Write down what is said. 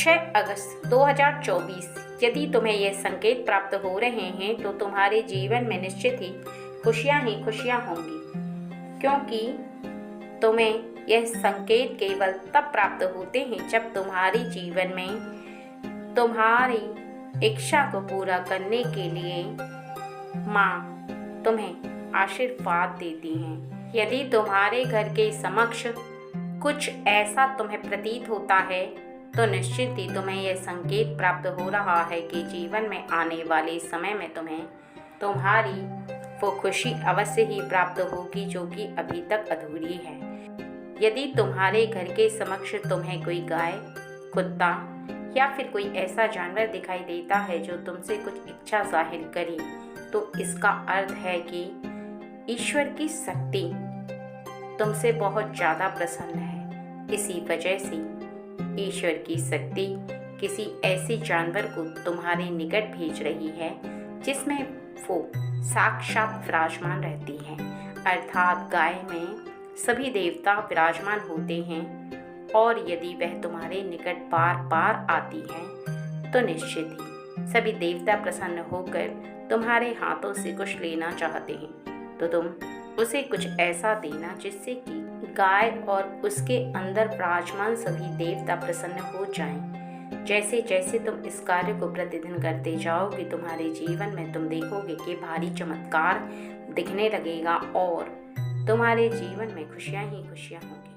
6 अगस्त 2024। यदि तुम्हें यह संकेत प्राप्त हो रहे हैं तो तुम्हारे जीवन में निश्चित ही खुशियां होंगी, क्योंकि तुम्हें यह संकेत केवल तब प्राप्त होते हैं जब तुम्हारे जीवन में तुम्हारी इच्छा को पूरा करने के लिए माँ तुम्हें आशीर्वाद देती हैं। यदि तुम्हारे घर के समक्ष कुछ ऐसा तुम्हें प्रतीत होता है तो निश्चित ही तुम्हें यह संकेत प्राप्त हो रहा है कि जीवन में आने वाले समय में तुम्हें तुम्हारी वो खुशी अवश्य ही प्राप्त होगी जो कि अभी तक अधूरी है। यदि तुम्हारे घर के समक्ष तुम्हें कोई गाय, कुत्ता या फिर कोई ऐसा जानवर दिखाई देता है जो तुमसे कुछ इच्छा जाहिर करे, तो इसका अर्थ है कि ईश्वर की शक्ति तुमसे बहुत ज़्यादा प्रसन्न है। इसी वजह से ईश्वर की शक्ति किसी ऐसे जानवर को तुम्हारे निकट भेज रही है जिसमें वो साक्षात विराजमान रहती है, अर्थात गाय में सभी देवता विराजमान होते हैं। और यदि वह तुम्हारे निकट बार बार आती है तो निश्चित ही सभी देवता प्रसन्न होकर तुम्हारे हाथों से कुछ लेना चाहते हैं, तो तुम उसे कुछ ऐसा देना जिससे कि गाय और उसके अंदर विराजमान सभी देवता प्रसन्न हो जाएं। जैसे जैसे तुम इस कार्य को प्रतिदिन करते जाओगे, तुम्हारे जीवन में तुम देखोगे कि भारी चमत्कार दिखने लगेगा और तुम्हारे जीवन में खुशियां ही खुशियां होंगी।